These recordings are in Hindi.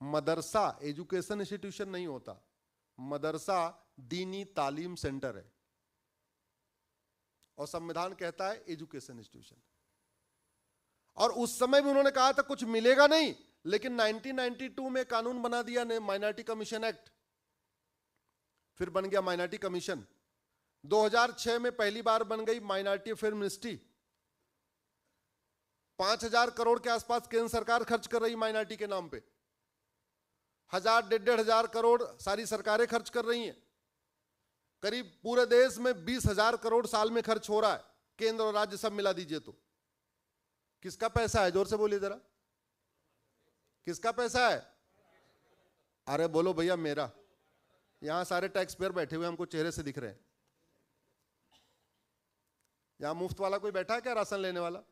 मदरसा एजुकेशन इंस्टीट्यूशन नहीं होता, मदरसा दीनी तालीम सेंटर है, और संविधान कहता है एजुकेशन इंस्टीट्यूशन। और उस समय भी उन्होंने कहा था कुछ मिलेगा नहीं, लेकिन 1992 में कानून बना दिया ने माइनॉरिटी कमीशन एक्ट, फिर बन गया माइनॉरिटी कमीशन। 2006 में पहली बार बन गई माइनॉरिटी अफेयर मिनिस्ट्री। 5,000 करोड़ के आसपास केंद्र सरकार खर्च कर रही माइनॉरिटी के नाम पे, 1,000-1,500 करोड़ सारी सरकारें खर्च कर रही हैं। करीब पूरे देश में 20,000 करोड़ साल में खर्च हो रहा है, केंद्र और राज्य सब मिला दीजिए तो। किसका पैसा है, जोर से बोलिए जरा, किसका पैसा है? अरे बोलो भैया मेरा। यहां सारे टैक्स पेयर बैठे हुए हमको चेहरे से दिख रहे हैं। यहां मुफ्त वाला कोई बैठा है क्या, राशन लेने वाला?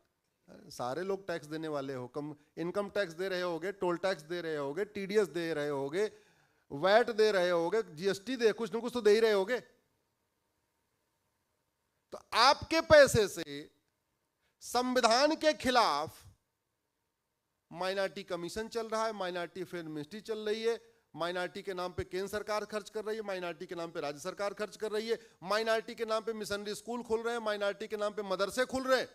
सारे लोग टैक्स देने वाले हो, कम इनकम टैक्स दे रहे होगे, टोल टैक्स दे रहे होगे, टीडीएस दे रहे होगे, वैट दे रहे होगे, जीएसटी दे, कुछ न कुछ तो दे ही रहे होगे। तो आपके पैसे से संविधान के खिलाफ माइनॉरिटी कमीशन चल रहा है, माइनॉरिटी अफेयर मिनिस्ट्री चल रही है, माइनॉरिटी के नाम पे केंद्र सरकार खर्च कर रही है, माइनॉरिटी के नाम पे राज्य सरकार खर्च कर रही है, माइनॉरिटी के नाम पे मिशनरी स्कूल खुल रहे हैं, माइनॉरिटी के नाम पे मदरसे खुल रहे हैं।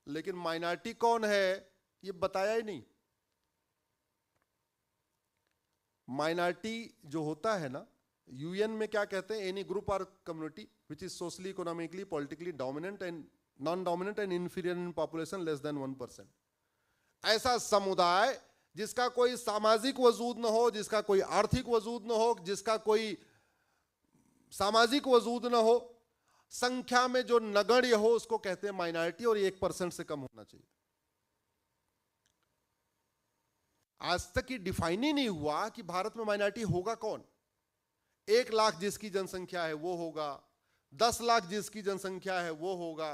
लेकिन माइनॉरिटी कौन है ये बताया ही नहीं। माइनॉरिटी जो होता है ना, यूएन में क्या कहते हैं, एनी ग्रुप और community which is socially economically politically dominant and non dominant and inferior in population less than 1%। ऐसा समुदाय जिसका कोई सामाजिक वजूद न हो, जिसका कोई आर्थिक वजूद न हो, जिसका कोई सामाजिक वजूद न हो, संख्या में जो नगण्य हो, उसको कहते हैं माइनॉरिटी, और 1% से कम होना चाहिए। आज तक ये डिफाइन ही नहीं हुआ कि भारत में माइनॉरिटी होगा कौन। 1 लाख जिसकी जनसंख्या है वो होगा, 10 लाख जिसकी जनसंख्या है वो होगा,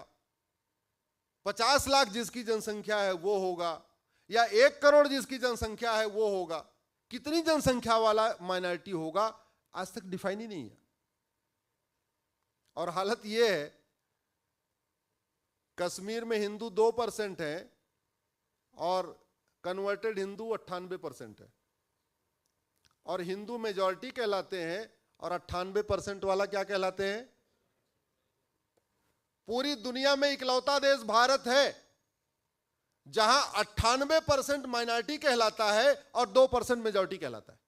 50 लाख जिसकी जनसंख्या है वो होगा, या 1 करोड़ जिसकी जनसंख्या है वो होगा। कितनी जनसंख्या वाला माइनॉरिटी होगा आज तक डिफाइन ही नहीं है। और हालत ये है, कश्मीर में हिंदू 2% है और कन्वर्टेड हिंदू 98% है, और हिंदू मेजॉरिटी कहलाते हैं, और 98% वाला क्या कहलाते हैं? पूरी दुनिया में इकलौता देश भारत है जहां 98% माइनॉरिटी कहलाता है और 2% मेजॉरिटी कहलाता है।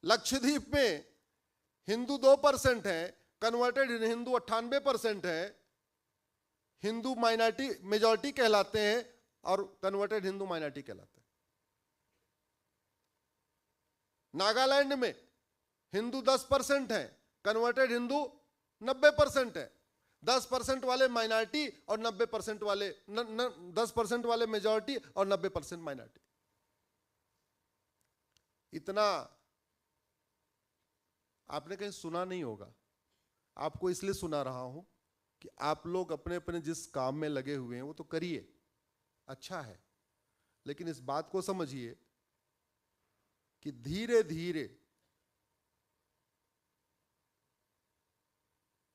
लक्षद्वीप में हिंदू 2% है, कन्वर्टेड हिंदू 98% है, हिंदू माइनॉरिटी मेजॉरिटी कहलाते हैं और कन्वर्टेड हिंदू माइनॉरिटी कहलाते हैं। नागालैंड में हिंदू 10% है, कन्वर्टेड हिंदू 90% है। 10% वाले माइनॉरिटी और 90% वाले 10% वाले मेजॉरिटी और 90% माइनॉरिटी। इतना आपने कहीं सुना नहीं होगा। आपको इसलिए सुना रहा हूं कि आप लोग अपने अपने जिस काम में लगे हुए हैं वो तो करिए, अच्छा है, लेकिन इस बात को समझिए कि धीरे धीरे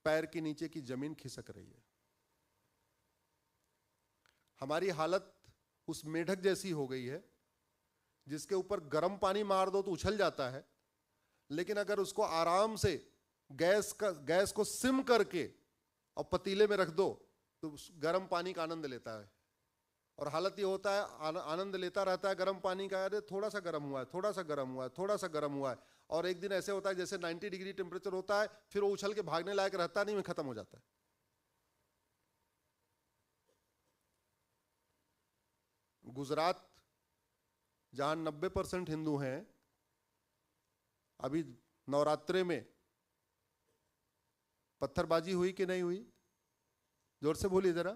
पैर के नीचे की जमीन खिसक रही है। हमारी हालत उस मेढक जैसी हो गई है जिसके ऊपर गर्म पानी मार दो तो उछल जाता है, लेकिन अगर उसको आराम से गैस को सिम करके और पतीले में रख दो तो गर्म पानी का आनंद लेता है। और हालत ये होता है, आनंद लेता रहता है गर्म पानी का, अरे थोड़ा सा गर्म हुआ है, थोड़ा सा गर्म हुआ है, थोड़ा सा गर्म हुआ है, और एक दिन ऐसे होता है जैसे 90 डिग्री टेम्परेचर होता है, फिर वो उछल के भागने लायक रहता नहीं, में खत्म हो जाता है। गुजरात जहां 90% हिंदू हैं, अभी नवरात्रे में पत्थरबाजी हुई कि नहीं हुई? जोर से बोलिए जरा।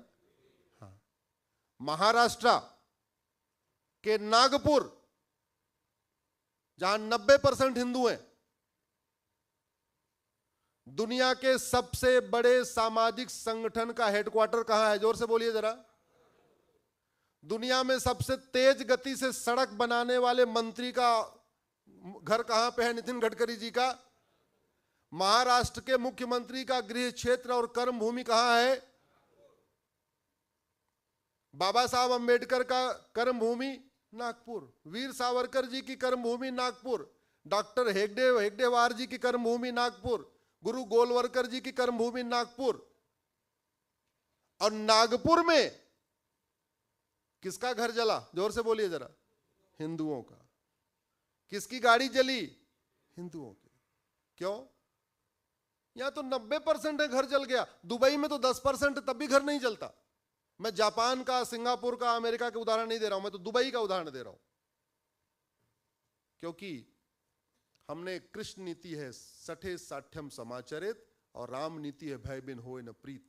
हाँ। महाराष्ट्र के नागपुर जहां 90% हिंदू हैं, दुनिया के सबसे बड़े सामाजिक संगठन का हेडक्वार्टर कहां है? जोर से बोलिए जरा। दुनिया में सबसे तेज गति से सड़क बनाने वाले मंत्री का घर कहां पे है? नितिन गडकरी जी का। महाराष्ट्र के मुख्यमंत्री का गृह क्षेत्र और कर्म भूमि कहां है? बाबा साहब अंबेडकर का कर्मभूमि नागपुर, वीर सावरकर जी की कर्मभूमि नागपुर, डॉक्टर हेगडेवार जी की कर्मभूमि नागपुर, गुरु गोलवलकर जी की कर्मभूमि नागपुर। और नागपुर में किसका घर जला? जोर से बोलिए जरा। हिंदुओं का। किसकी गाड़ी जली? हिंदुओं की। क्यों? यहां तो 90% है घर जल गया। दुबई में तो 10% तब भी घर नहीं जलता। मैं जापान का, सिंगापुर का, अमेरिका के उदाहरण नहीं दे रहा हूं, मैं तो दुबई का उदाहरण दे रहा हूं। क्योंकि हमने कृष्ण नीति है सठे साठ्यम समाचरित और राम नीति है भय बिन होए न प्रीत,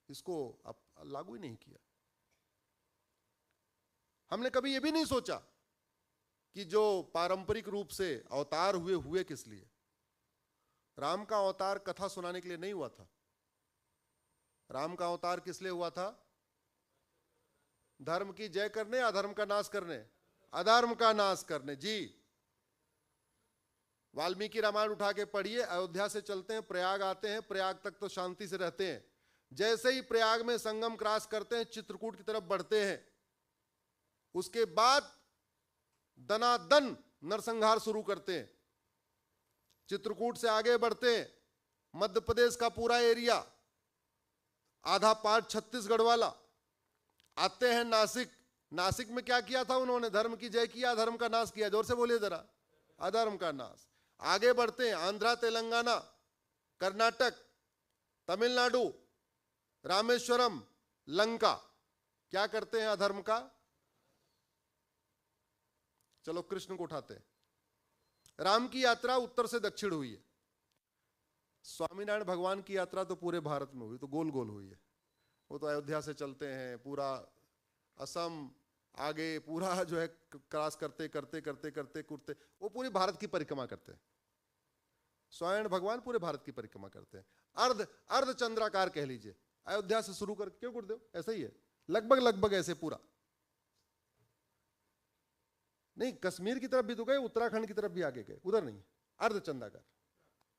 इसको अब लागू ही नहीं किया। हमने कभी यह भी नहीं सोचा कि जो पारंपरिक रूप से अवतार हुए किस लिए? राम का अवतार कथा सुनाने के लिए नहीं हुआ था। राम का अवतार किस लिए हुआ था? धर्म की जय करने, अधर्म का नाश करने, अधर्म का नाश करने। जी, वाल्मीकि रामायण उठा के पढ़िए। अयोध्या से चलते हैं, प्रयाग आते हैं, प्रयाग तक तो शांति से रहते हैं। जैसे ही प्रयाग में संगम क्रॉस करते हैं, चित्रकूट की तरफ बढ़ते हैं, उसके बाद दनादन नरसंहार शुरू करते हैं। चित्रकूट से आगे बढ़ते हैं, मध्य प्रदेश का पूरा एरिया, आधा पार्ट छत्तीसगढ़ वाला, आते हैं नासिक। नासिक में क्या किया था उन्होंने? धर्म की जय किया, अधर्म का नाश किया। जोर से बोलिए जरा। अधर्म का नाश। आगे बढ़ते हैं, आंध्रा, तेलंगाना, कर्नाटक, तमिलनाडु, रामेश्वरम, लंका। क्या करते हैं? अधर्म का। चलो कृष्ण को उठाते हैं। राम की यात्रा उत्तर से दक्षिण हुई है। स्वामीनारायण भगवान की यात्रा तो पूरे भारत में हुई, तो गोल गोल हुई है। वो तो अयोध्या से चलते हैं, पूरा असम आगे पूरा जो है क्रॉस करते करते करते करते करते वो पूरी भारत की परिक्रमा करते हैं। स्वामीनारायण भगवान पूरे भारत की परिक्रमा करते हैं। अर्ध चंद्राकार कह लीजिए, अयोध्या से शुरू कर, क्यों गुरुदेव? ऐसा ही है, लगभग लगभग ऐसे पूरा नहीं। कश्मीर की तरफ भी तो गए, उत्तराखंड की तरफ भी आगे गए, उधर नहीं, अर्धचंद्राकार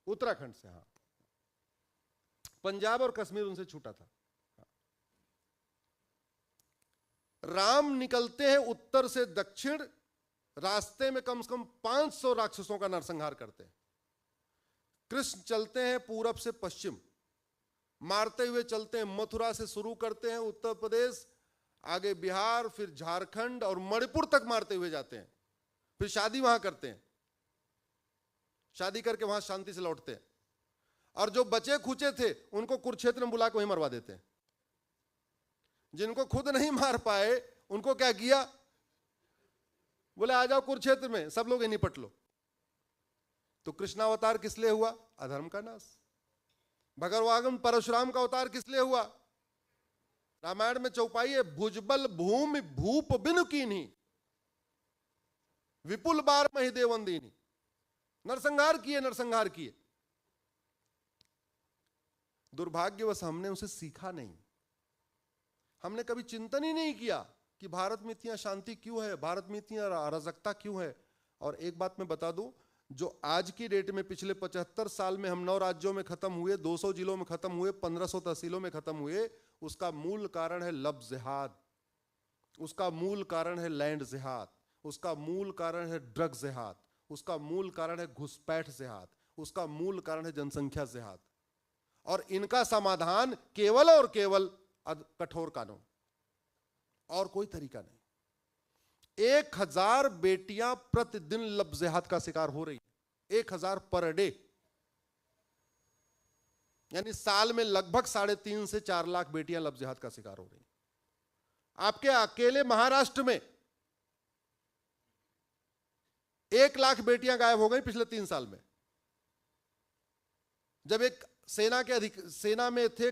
उत्तराखंड से। हाँ, पंजाब और कश्मीर उनसे छूटा था। राम निकलते हैं उत्तर से दक्षिण, रास्ते में कम से कम 500 राक्षसों का नरसंहार करते हैं। कृष्ण चलते हैं पूरब से पश्चिम, मारते हुए चलते हैं। मथुरा से शुरू करते हैं, उत्तर प्रदेश, आगे बिहार, फिर झारखंड और मणिपुर तक मारते हुए जाते हैं। फिर शादी वहां करते हैं, शादी करके वहां शांति से लौटते हैं। और जो बचे खुचे थे उनको कुरुक्षेत्र में बुला के वहीं मरवा देते हैं। जिनको खुद नहीं मार पाए उनको क्या किया? बोले आ जाओ कुरुक्षेत्र में, सब लोग निपट लो। तो कृष्णावतार किस लिए हुआ? अधर्म का नाश। भगवान परशुराम का अवतार किस लिए हुआ? रामायण में चौपाई है, भुजबल भूमि भूप बिनु कीन्ही, विपुल बार मही देवंदीनी। नरसंहार किए, नरसंहार किए। दुर्भाग्यवश हमने उसे सीखा नहीं। हमने कभी चिंतन ही नहीं किया कि भारत में इतनी शांति क्यों है, भारत में इतनी अराजकता क्यों है। और एक बात मैं बता दूं, जो आज की डेट में पिछले 75 साल में हम 9 राज्यों में खत्म हुए, 200 जिलों में खत्म हुए, 1500 तहसीलों में खत्म हुए, उसका मूल कारण है लफ्ज जिहाद, उसका मूल कारण है लैंड जिहाद, उसका मूल कारण है ड्रग जिहाद, उसका मूल कारण है घुसपैठ जिहाद, उसका मूल कारण है जनसंख्या जिहाद। और इनका समाधान केवल और केवल कठोर कानून, और कोई तरीका नहीं। 1000 बेटियां प्रतिदिन लफ्ज जिहाद का शिकार हो रही, 1000 पर डे, यानी साल में लगभग 3.5 से 4 लाख बेटियां लफ्ज जिहाद का शिकार हो रही। आपके अकेले महाराष्ट्र में 1 लाख बेटियां गायब हो गई पिछले 3 साल में। जब एक सेना में थे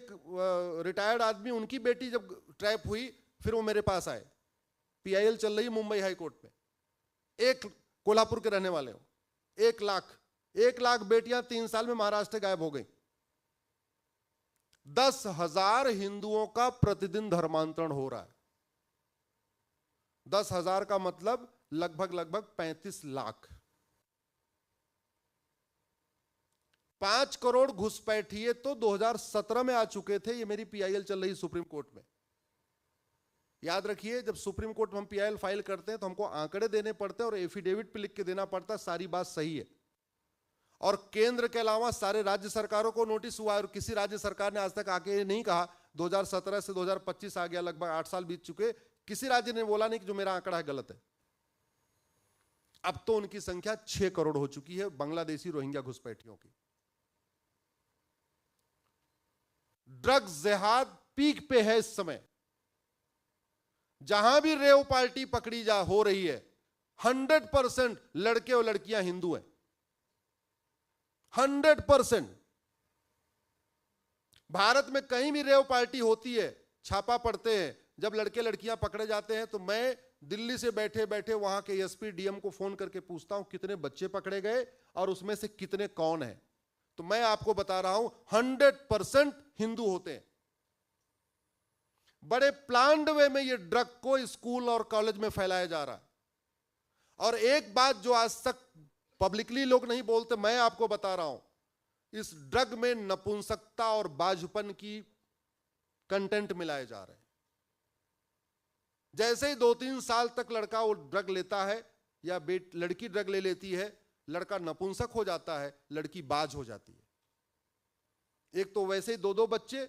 रिटायर्ड आदमी, उनकी बेटी जब ट्रैप हुई, फिर वो मेरे पास आए। PIL चल रही मुंबई हाई कोर्ट में, एक कोल्हापुर के रहने वाले हो। 1 लाख बेटियां 3 साल में महाराष्ट्र गायब हो गई। 10,000 हिंदुओं का प्रतिदिन धर्मांतरण हो रहा है। 10,000 का मतलब लगभग 35 लाख। 5 करोड़ घुसपैठिए तो 2017 में आ चुके थे। ये मेरी PIL चल रही सुप्रीम कोर्ट में। याद रखिए, जब सुप्रीम कोर्ट में हम PIL फाइल करते हैं तो हमको आंकड़े देने पड़ते हैं और एफिडेविट पे लिख के देना पड़ता है सारी बात सही है। और केंद्र के अलावा सारे राज्य सरकारों को नोटिस हुआ और किसी राज्य सरकार ने आज तक आके नहीं कहा, 2017 से 2025 आ गया, लगभग 8 साल बीत चुके, किसी राज्य ने बोला नहीं कि जो मेरा आंकड़ा है गलत है। अब तो उनकी संख्या 6 करोड़ हो चुकी है बांग्लादेशी रोहिंग्या घुसपैठियों की। ड्रग्स जिहाद पीक पे है इस समय। जहां भी रेव पार्टी पकड़ी जा हो रही है, 100% लड़के और लड़कियां हिंदू हैं, 100%। भारत में कहीं भी रेव पार्टी होती है, छापा पड़ते हैं, जब लड़के लड़कियां पकड़े जाते हैं तो मैं दिल्ली से बैठे बैठे वहां के SP DM को फोन करके पूछता हूं कितने बच्चे पकड़े गए और उसमें से कितने कौन हैं। तो मैं आपको बता रहा हूं 100% हिंदू होते हैं। बड़े प्लान्ड वे में ये ड्रग को स्कूल और कॉलेज में फैलाया जा रहा है। और एक बात जो आज तक पब्लिकली लोग नहीं बोलते, मैं आपको बता रहा हूं, इस ड्रग में नपुंसकता और बाजुपन की कंटेंट मिलाए जा रहे हैं। जैसे ही 2-3 साल तक लड़का वो ड्रग लेता है या लड़की ड्रग ले लेती है, लड़का नपुंसक हो जाता है, लड़की बाज हो जाती है। एक तो वैसे ही 2-2 बच्चे,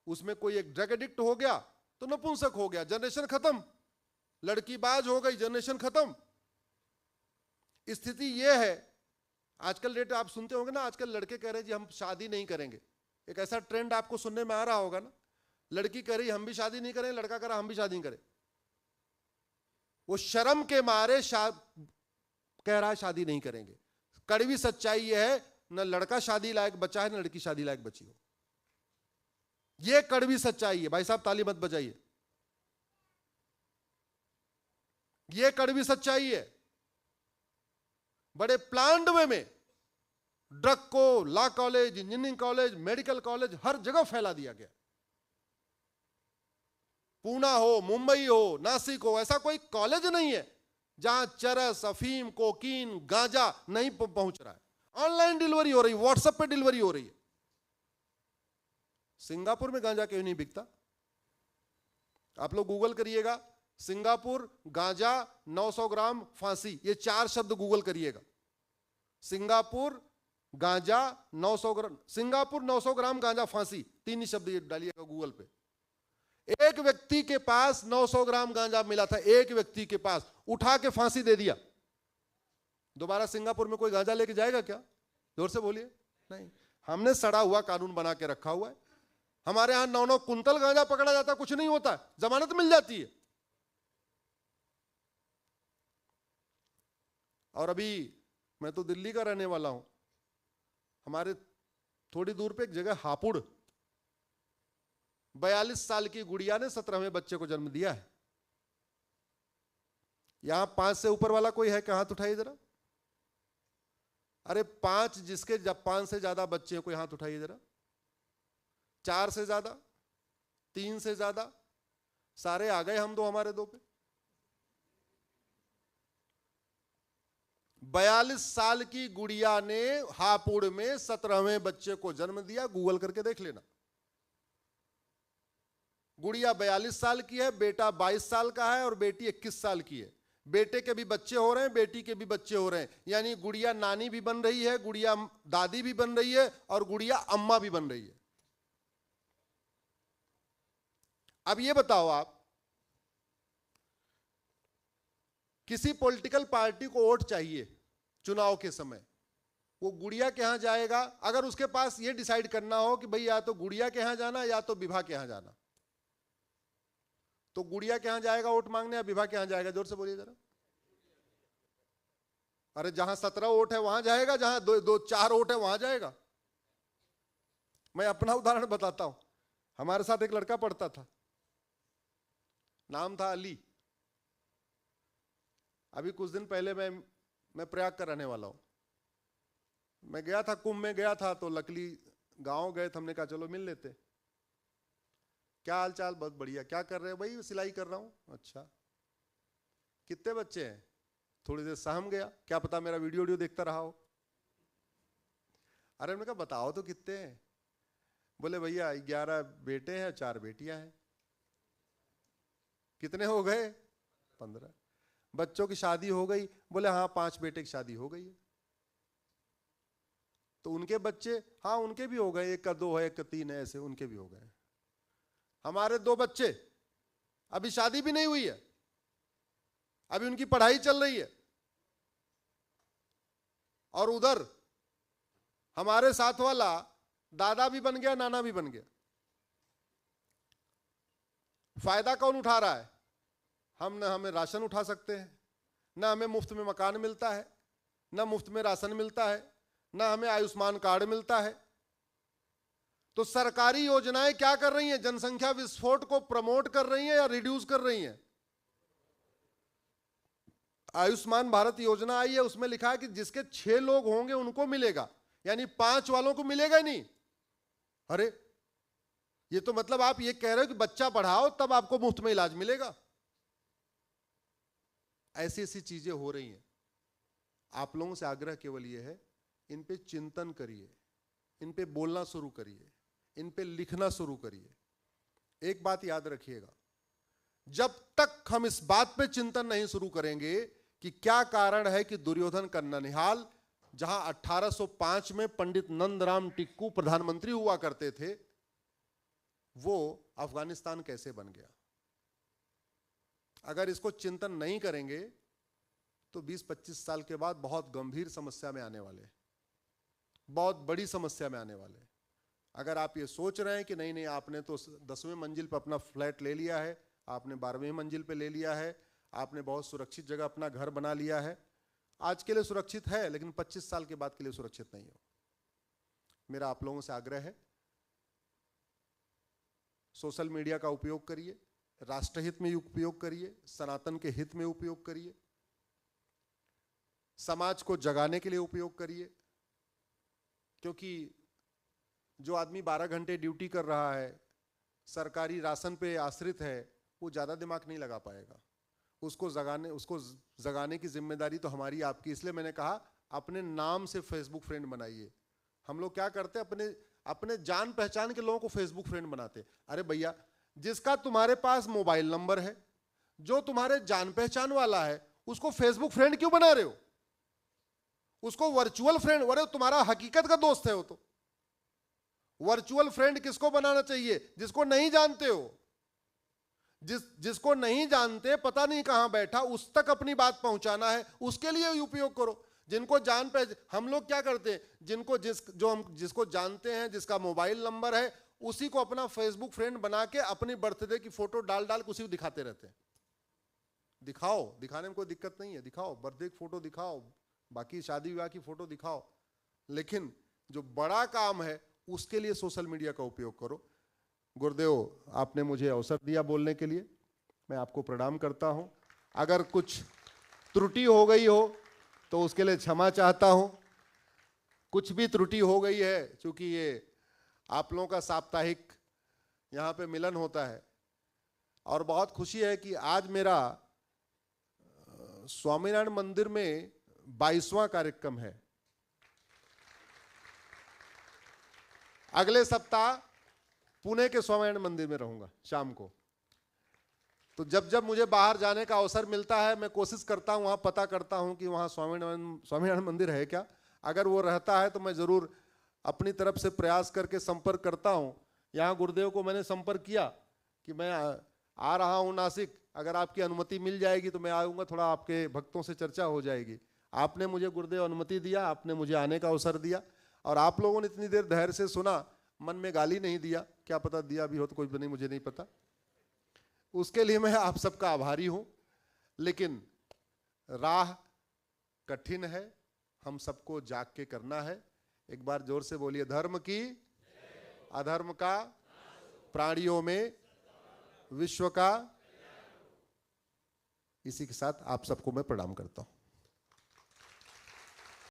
उसमें कोई एक ड्रग एडिक्ट हो गया तो नपुंसक हो गया, जनरेशन खत्म। लड़की बाज हो गई, जनरेशन खत्म। स्थिति यह है। आजकल डेट आप सुनते होंगे ना, आजकल लड़के कह रहे हैं जी हम शादी नहीं करेंगे। एक ऐसा ट्रेंड आपको सुनने में आ रहा होगा ना, लड़की कह रही हम भी शादी नहीं करें, लड़का कह रहा हम भी शादी नहीं करें। वो शर्म के मारे कह रहा है शादी नहीं करेंगे। कड़वी सच्चाई यह है, न लड़का शादी लायक बचा है, न लड़की शादी लायक बची हो। यह कड़वी सच्चाई है। भाई साहब ताली मत बजाइए, यह कड़वी सच्चाई है। बड़े प्लान्ड वे में ड्रग को law college, engineering college, medical college, हर जगह फैला दिया गया। पूना हो, मुंबई हो, नासिक हो, ऐसा कोई कॉलेज नहीं है जहां चरस, अफीम, कोकीन, गांजा नहीं पहुंच रहा है। ऑनलाइन डिलीवरी हो रही, व्हाट्सएप पे डिलीवरी हो रही है। सिंगापुर में गांजा क्यों नहीं बिकता? आप लोग गूगल करिएगा, सिंगापुर गांजा 900 ग्राम फांसी, ये 4 शब्द गूगल करिएगा। सिंगापुर गांजा 900 ग्राम, सिंगापुर 900 ग्राम गांजा फांसी, 3 ही शब्द ये डालिएगा गूगल पे। एक व्यक्ति के पास 900 ग्राम गांजा मिला था, एक व्यक्ति के पास, उठा के फांसी दे दिया। दोबारा सिंगापुर में कोई गांजा लेके जाएगा क्या? जोर से बोलिए। नहीं। हमने सड़ा हुआ कानून बना के रखा हुआ है। हमारे यहां 9-9 कुंतल गांजा पकड़ा जाता, कुछ नहीं होता, जमानत मिल जाती है। और अभी मैं तो दिल्ली का रहने वाला हूं, हमारे थोड़ी दूर पे एक जगह हापुड़, 42 साल की गुड़िया ने 17वें बच्चे को जन्म दिया है। यहां 5 से ऊपर वाला कोई है क्या? हाथ उठाइए जरा। अरे 5 जिसके जब 5 से ज्यादा बच्चे हैं, कोई हाथ उठाइए जरा। 4 से ज्यादा, 3 से ज्यादा, सारे आ गए हम दो हमारे दो पे। 42 साल की गुड़िया ने हापुड़ में 17वें बच्चे को जन्म दिया। गूगल करके देख लेना। गुड़िया 42 साल की है, बेटा 22 साल का है और बेटी 21 साल की है। बेटे के भी बच्चे हो रहे हैं, बेटी के भी बच्चे हो रहे हैं। यानी गुड़िया नानी भी बन रही है, गुड़िया दादी भी बन रही है और गुड़िया अम्मा भी बन रही है। अब ये बताओ, आप किसी पॉलिटिकल पार्टी को वोट चाहिए चुनाव के समय, वो गुड़िया के यहां जाएगा। अगर उसके पास ये डिसाइड करना हो कि भाई या तो गुड़िया के यहां जाना या तो विभा के यहां जाना, तो गुड़िया के यहां जाएगा वोट मांगने या विभा के यहां जाएगा? जोर से बोलिए जरा। अरे जहां 17 वोट है वहां जाएगा, जहां 2-4 वोट है वहां जाएगा। मैं अपना उदाहरण बताता हूं। हमारे साथ एक लड़का पढ़ता था, नाम था अली। अभी कुछ दिन पहले मैं प्रयाग का रहने वाला हूं। मैं गया था, कुंभ में गया था, तो लकली गांव गए थे। हमने कहा चलो मिल लेते। क्या हाल चाल? बहुत बढ़िया। क्या कर रहे हो? भाई सिलाई कर रहा हूं। अच्छा, कितने बच्चे हैं? थोड़ी देर सहम गया, क्या पता मेरा वीडियो देखता रहा हो। अरे मैंने कहा बताओ तो कितने हैं? बोले भैया 11 बेटे हैं, 4 बेटियां हैं। कितने हो गए? 15। बच्चों की शादी हो गई, बोले हाँ 5 बेटे की शादी हो गई है। तो उनके बच्चे, हाँ उनके भी हो गए, 1 का 2 है, 1 का 3 है, ऐसे उनके भी हो गए। हमारे 2 बच्चे, अभी शादी भी नहीं हुई है, अभी उनकी पढ़ाई चल रही है। और उधर हमारे साथ वाला दादा भी बन गया, नाना भी बन गया। फायदा कौन उठा रहा है? हम ना हमें राशन उठा सकते हैं, ना हमें मुफ्त में मकान मिलता है, ना मुफ्त में राशन मिलता है, ना हमें आयुष्मान कार्ड मिलता है। तो सरकारी योजनाएं क्या कर रही हैं? जनसंख्या विस्फोट को प्रमोट कर रही हैं या रिड्यूस कर रही हैं? आयुष्मान भारत योजना आई है, उसमें लिखा है कि जिसके 6 लोग होंगे उनको मिलेगा, यानी 5 वालों को मिलेगा नहीं। अरे ये तो मतलब आप ये कह रहे हो कि बच्चा पढ़ाओ तब आपको मुफ्त में इलाज मिलेगा। ऐसी ऐसी चीजें हो रही हैं। आप लोगों से आग्रह केवल ये है, इन पे चिंतन करिए, इन पे बोलना शुरू करिए, इन पे लिखना शुरू करिए। एक बात याद रखिएगा, जब तक हम इस बात पे चिंतन नहीं शुरू करेंगे कि क्या कारण है कि दुर्योधन का ननिहाल, जहां 1805 में पंडित नंदराम टिक्कू प्रधानमंत्री हुआ करते थे, वो अफगानिस्तान कैसे बन गया, अगर इसको चिंतन नहीं करेंगे तो 20-25 साल के बाद बहुत गंभीर समस्या में आने वाले, बहुत बड़ी समस्या में आने वाले। अगर आप ये सोच रहे हैं कि नहीं नहीं आपने तो 10वें मंजिल पर अपना फ्लैट ले लिया है, आपने 12वें मंजिल पे ले लिया है, आपने बहुत सुरक्षित जगह अपना घर बना लिया है, आज के लिए सुरक्षित है लेकिन 25 साल के बाद के लिए सुरक्षित नहीं हो। मेरा आप लोगों से आग्रह है, सोशल मीडिया का उपयोग करिए, राष्ट्रहित में उपयोग करिए, सनातन के हित में उपयोग करिए, समाज को जगाने के लिए उपयोग करिए। क्योंकि जो आदमी 12 घंटे ड्यूटी कर रहा है, सरकारी राशन पे आश्रित है, वो ज्यादा दिमाग नहीं लगा पाएगा। उसको जगाने की जिम्मेदारी तो हमारी आपकी। इसलिए मैंने कहा अपने नाम से फेसबुक फ्रेंड बनाइए। हम लोग क्या करते हैं, अपने जान पहचान के लोगों को फेसबुक फ्रेंड बनाते। अरे भैया, जिसका तुम्हारे पास मोबाइल नंबर है, जो तुम्हारे जान पहचान वाला है, उसको फेसबुक फ्रेंड क्यों बना रहे हो? उसको वर्चुअल फ्रेंड, अरे तुम्हारा हकीकत का दोस्त है वो तो। वर्चुअल फ्रेंड किसको बनाना चाहिए? जिसको नहीं जानते हो। जिसको नहीं जानते, पता नहीं कहां बैठा, उस तक अपनी बात पहुंचाना है, उसके लिए उपयोग करो। जिनको जान पे, हम लोग क्या करते हैं, जिसको जानते हैं, जिसका मोबाइल नंबर है, उसी को अपना फेसबुक फ्रेंड बना के अपनी बर्थडे की फोटो डाल के उसी को दिखाते रहते हैं। दिखाओ, दिखाने में कोई दिक्कत नहीं है, दिखाओ, बर्थडे की फोटो दिखाओ, बाकी शादी विवाह की फोटो दिखाओ, लेकिन जो बड़ा काम है उसके लिए सोशल मीडिया का उपयोग करो। गुरुदेव, आपने मुझे अवसर दिया बोलने के लिए, मैं आपको प्रणाम करता हूं। अगर कुछ त्रुटि हो गई हो तो उसके लिए क्षमा चाहता हूं। कुछ भी त्रुटि हो गई है, क्योंकि ये आप लोगों का साप्ताहिक यहाँ पे मिलन होता है, और बहुत खुशी है कि आज मेरा स्वामीनारायण मंदिर में 22वां कार्यक्रम है। अगले सप्ताह पुणे के स्वामीनारायण मंदिर में रहूंगा शाम को। तो जब मुझे बाहर जाने का अवसर मिलता है, मैं कोशिश करता हूं, वहां पता करता हूं कि वहां स्वामीनारायण मंदिर है क्या। अगर वो रहता है तो मैं जरूर अपनी तरफ से प्रयास करके संपर्क करता हूं। यहाँ गुरुदेव को मैंने संपर्क किया कि मैं आ रहा हूं नासिक, अगर आपकी अनुमति मिल जाएगी तो मैं आऊँगा, थोड़ा आपके भक्तों से चर्चा हो जाएगी। आपने मुझे गुरुदेव अनुमति दिया, आपने मुझे आने का अवसर दिया, और आप लोगों ने इतनी देर धैर्य से सुना, मन में गाली नहीं दिया। क्या पता दिया भी हो तो कोई नहीं, मुझे नहीं पता। उसके लिए मैं आप सबका आभारी हूं। लेकिन राह कठिन है, हम सबको जाग के करना है। एक बार जोर से बोलिए, धर्म की अधर्म का, प्राणियों में विश्व का। इसी के साथ आप सबको मैं प्रणाम करता हूं।